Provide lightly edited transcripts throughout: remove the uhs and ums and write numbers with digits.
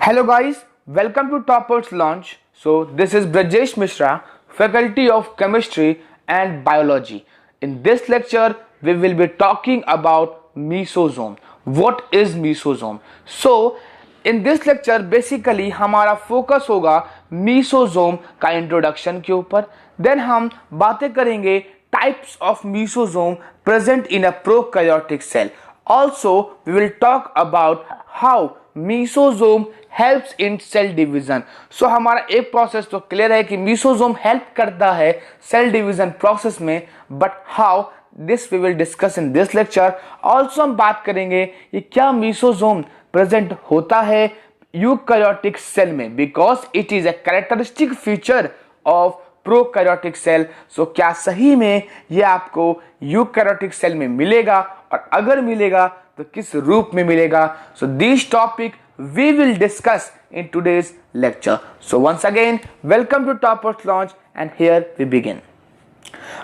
Hello guys, welcome to Toppers Launch. So this is Brajesh Mishra, Faculty of Chemistry and Biology. In this lecture, we will be talking about mesosome. What is mesosome? So in this lecture basically हमारा focus होगा mesosome का introduction के ऊपर. Then हम बातें करेंगे types of mesosome present in a prokaryotic cell. Also, we will talk about how mesosome helps in cell division. So हमारा एक प्रोसेस तो क्लियर है कि मीसोजोम हेल्प करता है सेल डिवीजन प्रोसेस में, but how this we will discuss in this lecture. Also हम बात करेंगे कि क्या मीसोजोम प्रेजेंट होता है यूकैरियोटिक सेल में, because it is a characteristic feature of prokaryotic cell. So क्या सही में ये आपको यूकैरियोटिक सेल में मिलेगा, और अगर मिलेगा तो किस रूप में मिलेगा. So this topic we will discuss in today's lecture. So once again, welcome to Toppers Launch, and here we begin.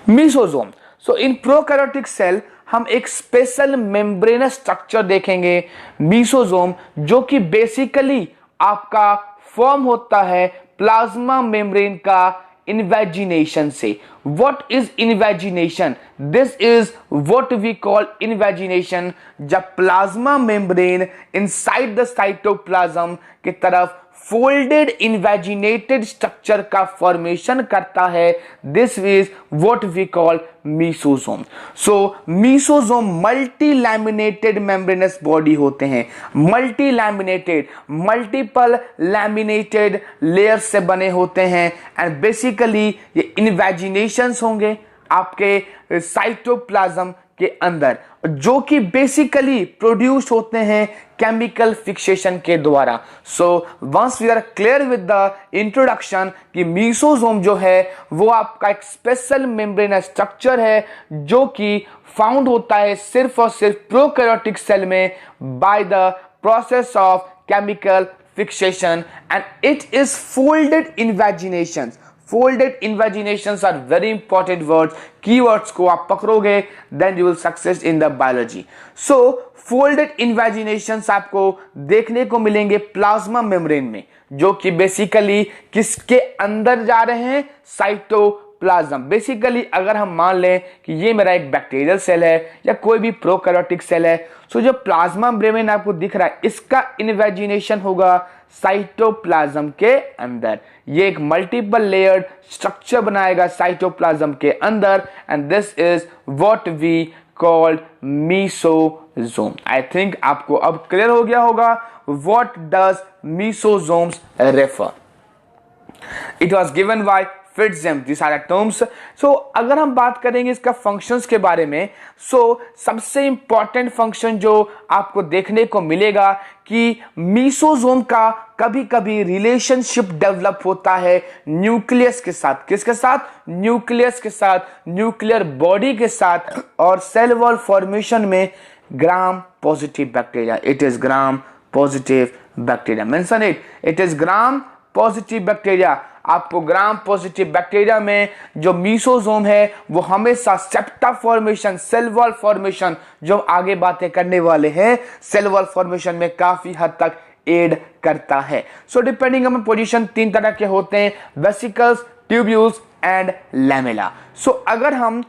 Mesosome. So in prokaryotic cell हम एक स्पेशल मेम्ब्रेनस स्ट्रक्चर देखेंगे मेसोजोम, जो कि बेसिकली आपका फॉर्म होता है प्लाज्मा मेम्ब्रेन का invagination से. What is invagination? This is what we call invagination. जब plasma membrane inside the cytoplasm की तरफ फोल्डेड इन्वेजिनेटेड स्ट्रक्चर का फॉर्मेशन करता है, this is what we call mesosome. So mesosome multi laminated membranous body होते हैं. Multi laminated, multiple laminated layers से बने होते हैं, एंड बेसिकली ये इन्वेजिनेशंस होंगे आपके साइटोप्लाज्म के अंदर, जो कि बेसिकली प्रोड्यूस होते हैं केमिकल फिक्सेशन के द्वारा. So once we are clear with the introduction कि मीसोजोम जो है वो आपका एक स्पेशल मेम्ब्रेनस स्ट्रक्चर है जो कि फाउंड होता है सिर्फ और सिर्फ प्रोकैरियोटिक सेल में by the process of chemical fixation, and it is folded invaginations. Folded invaginations are very important words. Keywords को आप पकड़ोगे then you will success in the biology. So folded invaginations आपको देखने को मिलेंगे प्लाज्मा मेम्ब्रेन में, जो कि बेसिकली किसके अंदर जा रहे हैं, साइटोप्लाज्म. बेसिकली अगर हम मान लें कि ये मेरा एक बैक्टीरियल सेल है या कोई भी प्रोकैरियोटिक सेल है, सो जो प्लाज्मा मेम्ब्रेन आपको दिख रहा है इसका इन्वेजिनेशन होगा साइटोप्लाज्म के अंदर. ये एक मल्टीपल लेयर्ड स्ट्रक्चर बनाएगा साइटोप्लाज्म के अंदर, and this is what we called mesosome. I think आपको अब क्लियर हो गया होगा what does mesosomes refer. It was given by FitzJames. This are terms. So अगर हम बात करेंगे इसका फंक्शंस के बारे में, सो सबसे इंपॉर्टेंट फंक्शन जो आपको देखने को मिलेगा कि मीसोजोम का कभी कभी रिलेशनशिप डेवलप होता है न्यूक्लियस के साथ. किसके साथ? न्यूक्लियस के साथ, न्यूक्लियर बॉडी के साथ, और सेल वॉल फॉर्मेशन में gram positive bacteria. It is gram positive bacteria. Mention it. It is gram positive bacteria. आपको ग्राम पॉजिटिव बैक्टीरिया में जो मीसोजोम है वो हमेशा septa formation, cell wall formation, जो आगे बातें करने वाले हैं, सेल वॉल फॉर्मेशन में काफी हद तक एड करता है. सो डिपेंडिंग ऑन पोजीशन तीन तरह के होते हैं, वेसिकल्स, ट्यूब्यूल्स एंड लैमेला. सो अगर हम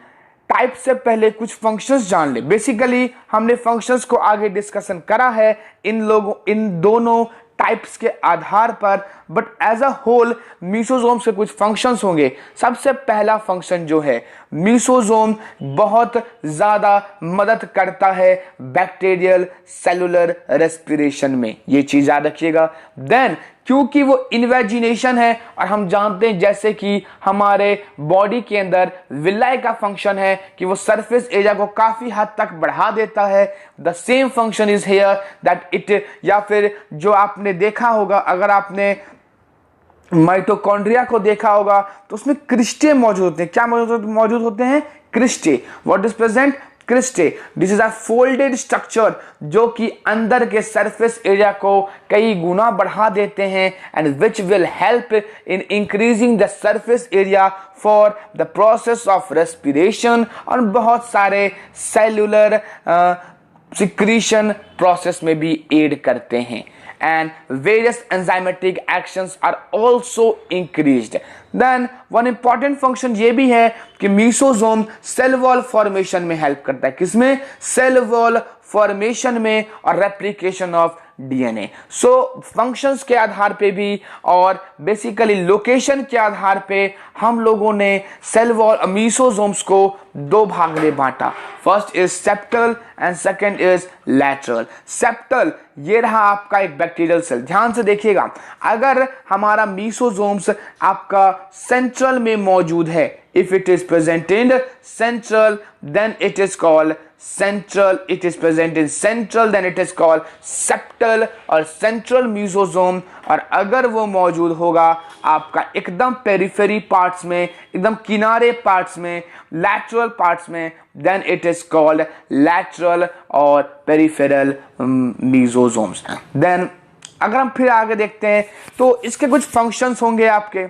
टाइप से पहले कुछ फंक्शंस जान ले. बेसिकली हमने फंक्शंस को आगे डिस्कशन करा है इन दोनों टाइप्स के आधार पर, but as a whole mesosome से कुछ फंक्शंस होंगे. सबसे पहला फंक्शन जो है, मीसोजोम बहुत ज्यादा मदद करता है बैक्टीरियल सेलुलर रेस्पिरेशन में. ये चीज याद रखिएगा. देन क्योंकि वो इन्वेजिनेशन है, और हम जानते हैं जैसे कि हमारे बॉडी के अंदर विलाई का फंक्शन है कि वो सरफेस एरिया को काफी हद तक बढ़ा देता है, the same function is here that it. या फिर जो आपने देखा होगा, अगर आपने माइटोकॉन्ड्रिया को देखा होगा तो उसमें क्रिस्टे मौजूद होते हैं. क्या मौजूद होते हैं? Cristae. What is present? Cristae. This is a folded structure जो कि अंदर के सरफेस एरिया को कई गुना बढ़ा देते हैं, and which will help in increasing the surface area for the process of respiration, और बहुत सारे सेलुलर सिक्रीशन प्रोसेस में भी एड करते हैं and various enzymatic actions are also increased. Then one important function ये भी है कि मीसोसोम सेल वॉल फॉर्मेशन में हेल्प करता है। किसमें? सेल वॉल फॉर्मेशन में और replication of DNA. So functions के आधार पे भी और बेसिकली लोकेशन के आधार पे हम लोगों ने सेल वॉल मीसोसोम्स को दो भाग में बांटा। First is septal and second is lateral. Septal ये रहा आपका एक बैक्टीरियल सेल। ध्यान से देखिएगा, अगर हमारा मीसोसोम्स आपका सेंट्रल में मौजूद है, if it is present in central then it is called central, it is present in central then it is called septal और central mesosome। और अगर वो मौजूद होगा आपका एकदम पेरिफेरी पार्ट्स में, एकदम किनारे पार्ट्स में, lateral पार्ट्स में, then it is called lateral और peripheral mesosomes। then अगर हम फिर आगे देखते हैं तो इसके कुछ फंक्शंस होंगे आपके।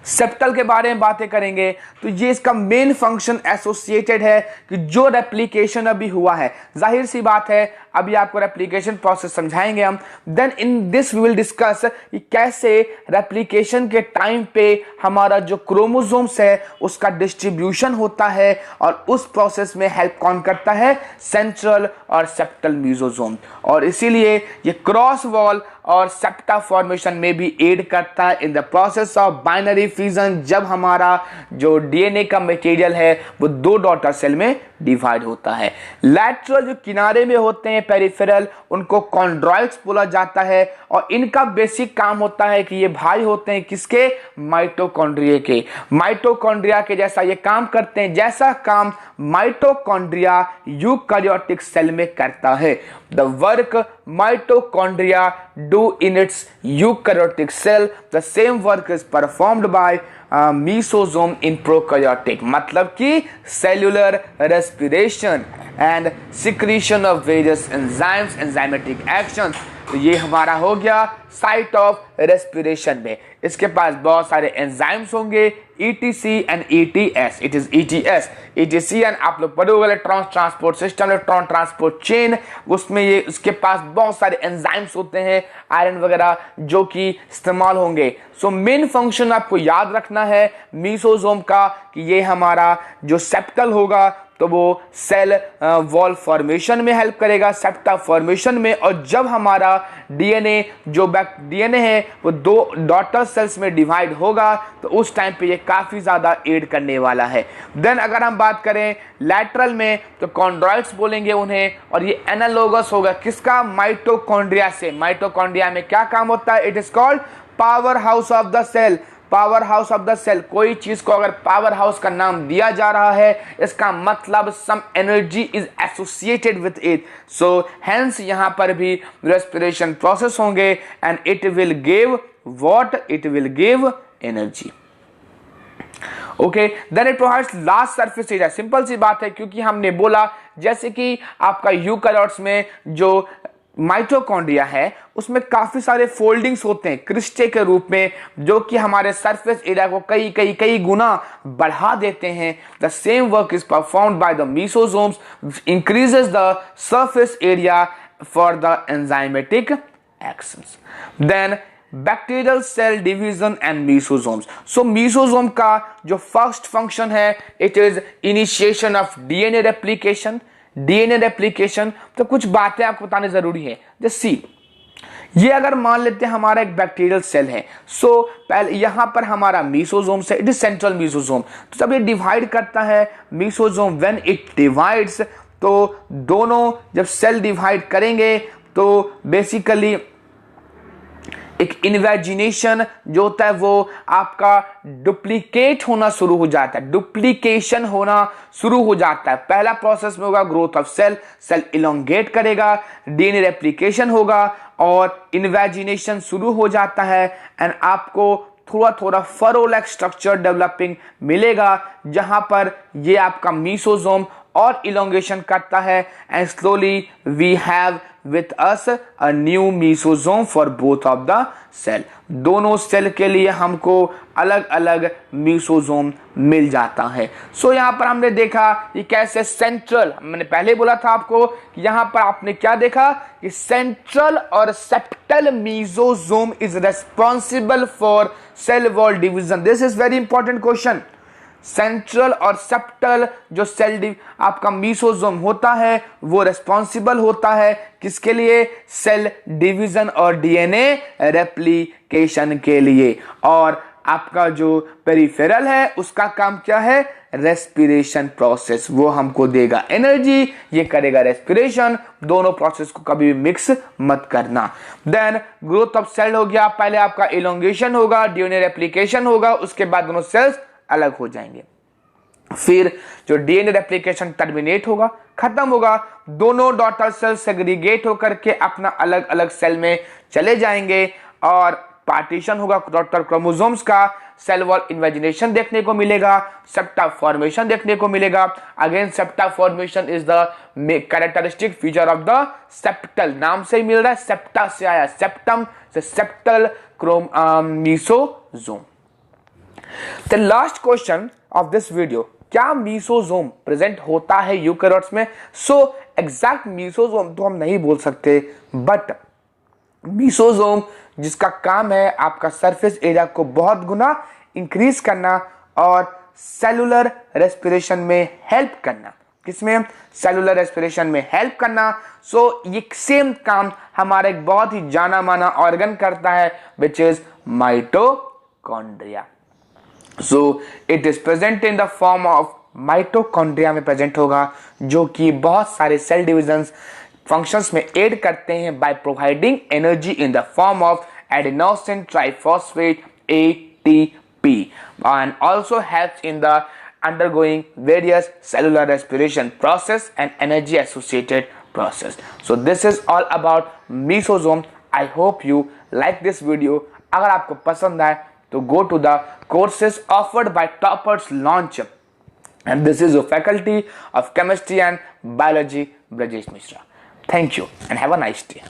सेप्टल के बारे में बातें करेंगे तो ये इसका मेन फंक्शन एसोसिएटेड है कि जो रेप्लिकेशन अभी हुआ है, जाहिर सी बात है अभी आपको रेप्लिकेशन प्रोसेस समझाएंगे हम। Then in this we will discuss कि कैसे रेप्लिकेशन के टाइम पे हमारा जो क्रोमोसोम्स है उसका डिस्ट्रीब्यूशन होता है और उस प्रोसेस में हेल्प कौन करता है? सेंट्रल और सेप्टल मेसोसोम। और इसीलिए ये क्रॉस वॉल और सेप्टा फॉर्मेशन में भी एड करता है in the process of binary fusion, जब हमारा जो डीएनए का मटेरियल है वो दो डॉटर सेल में डिवाइड होता है। लैटरल जो किनारे में होते हैं पेरिफेरल, उनको कॉन्ड्रॉइड्स बोला जाता है और इनका बेसिक काम होता है कि ये भाई होते हैं किसके? माइटोकॉन्ड्रिया के। माइटोकॉन्ड्रिया के जैसा ये काम करते हैं जैसा काम माइटोकॉन्ड्रिया यूकैरियोटिक सेल में करता है। The work mitochondria do in its eukaryotic cell, the same work is performed by mesosome in prokaryotic. मतलब कि cellular respiration and secretion of various enzymes, enzymatic actions. तो ये हमारा हो गया साइट ऑफ रेस्पिरेशन में। इसके पास बहुत सारे एंजाइम्स होंगे, ETC and ETS। It is ETS, ETC and आप लोग पढ़े होंगे electron transport system, electron transport chain. उसमें ये उसके पास बहुत सारे एंजाइम्स होते हैं, आयरन वगैरह जो कि इस्तेमाल होंगे। सो मेन फंक्शन आपको याद रखना है मीसोसोम का कि ये हमारा जो सेप्टल होगा तो वो सेल वॉल फॉर्मेशन में हेल्प करेगा, सेप्टा फॉर्मेशन में। और जब हमारा डीएनए जो डीएनए है वो दो डॉटर सेल्स में डिवाइड होगा तो उस टाइम पे ये काफी ज्यादा एड करने वाला है। देन अगर हम बात करें लैटरल में तो कॉन्ड्रॉइड्स बोलेंगे उन्हें, और ये एनालोगस होगा किसका? माइटोकॉन्ड्रिया से। माइटोकॉन्ड्रिया में क्या काम होता है? It is called power house of the cell. Power house of the cell, कोई चीज को अगर पावर हाउस का नाम दिया जा रहा है इसका मतलब some energy is associated with it. So hence यहां पर भी रेस्पिरेशन प्रोसेस होंगे and it will give what? It will give energy. Okay, then it provides large surface area. Simple सी बात है, क्योंकि हमने बोला जैसे कि आपका यूकैरियोट्स में जो माइटोकॉन्ड्रिया है उसमें काफी सारे फोल्डिंग्स होते हैं क्रिस्टे के रूप में, जो कि हमारे सरफेस एरिया को कई गुना बढ़ा देते हैं। The same work is performed by the mesosomes, increases the surface area for the enzymatic actions. Then bacterial cell division and mesosomes. So mesosome का जो फर्स्ट फंक्शन है it is initiation of DNA replication. DNA replication, तो कुछ बातें आपको बताने जरूरी है। जैसे सी, ये अगर मान लेते हैं हमारा एक बैक्टीरियल सेल है, सो पहले यहां पर हमारा मीसोसोम से, इट इज सेंट्रल मीसोसोम। तो जब ये डिवाइड करता है मीसोसोम, व्हेन इट डिवाइड्स, तो दोनों जब सेल डिवाइड करेंगे तो बेसिकली एक इन्वेजिनेशन जो होता है वो आपका डुप्लीकेट होना शुरू हो जाता है, डुप्लीकेशन होना शुरू हो जाता है। पहला प्रोसेस में होगा growth of cell, cell elongate करेगा, डीएनए रेप्लिकेशन होगा और इन्वेजिनेशन शुरू हो जाता है एंड आपको थोड़ा थोड़ा फरो लाइक स्ट्रक्चर डेवलपिंग मिलेगा, जहां पर ये आपका मीसोसोम और इलोंगेशन करता है and slowly we have with us a new mesosome for both of the cell. दोनों सेल के लिए हमको अलग अलग मेसोजोम मिल जाता है. सो यहाँ पर हमने देखा कि कैसे सेंट्रल, मैंने पहले बोला था आपको कि यहाँ पर आपने क्या देखा कि सेंट्रल और septal mesosome is responsible for cell wall division. This is very important question. Central और सेप्टल जो सेल आपका मेसोजोम होता है वो रेस्पॉन्सिबल होता है किसके लिए? सेल डिवीजन और डीएनए रेप्लिकेशन के लिए. और आपका जो पेरिफेरल है उसका काम क्या है? Respiration process. वो हमको देगा एनर्जी, ये करेगा रेस्पिरेशन. दोनों प्रोसेस को कभी भी मिक्स मत करना. देन ग्रोथ ऑफ सेल हो गया. पहले आपका इलोंगेशन होगा, डीएनए रेप्लिकेशन होगा, उसके बाद दोनों सेल्स अलग हो जाएंगे. फिर जो डीएनए रेप्लिकेशन टर्मिनेट होगा, खत्म होगा, दोनों डॉटर सेल सेग्रीगेट होकर के अपना अलग अलग सेल में चले जाएंगे और पार्टीशन होगा डॉटर क्रोमोसोम्स का. सेल वॉल इन्वेजिनेशन देखने को मिलेगा, सेप्टा फॉर्मेशन देखने को मिलेगा. Again septa formation is the characteristic feature of the septal. नाम से ही मिल रहा है, सेप्टा से आया, सेप्टम से septal मेसोजोम. The last question of this video, क्या मेसोजोम प्रेजेंट होता है यूकेरियोट्स में? सो एग्जैक्ट मेसोजोम तो हम नहीं बोल सकते, बट मेसोजोम जिसका काम है आपका सरफेस एरिया को बहुत गुना इंक्रीज करना और सेलुलर रेस्पिरेशन में हेल्प करना. किसमें? सेलुलर रेस्पिरेशन में हेल्प करना. सो ये सेम काम हमारा एक बहुत ही जाना माना ऑर्गन करता है which is mitochondria. So it is present in the form of mitochondria में प्रेजेंट होगा, जो कि बहुत सारे सेल डिविजन्स फंक्शंस में एड करते हैं by providing energy in the form of adenosine triphosphate ATP and also helps in the undergoing various cellular respiration process and energy associated process. So this is all about mesosome. I hope you like this video. अगर आपको पसंद आए तो go to the courses offered by Toppers Launch, and this is a faculty of chemistry and biology Brajesh Mishra. Thank you and have a nice day.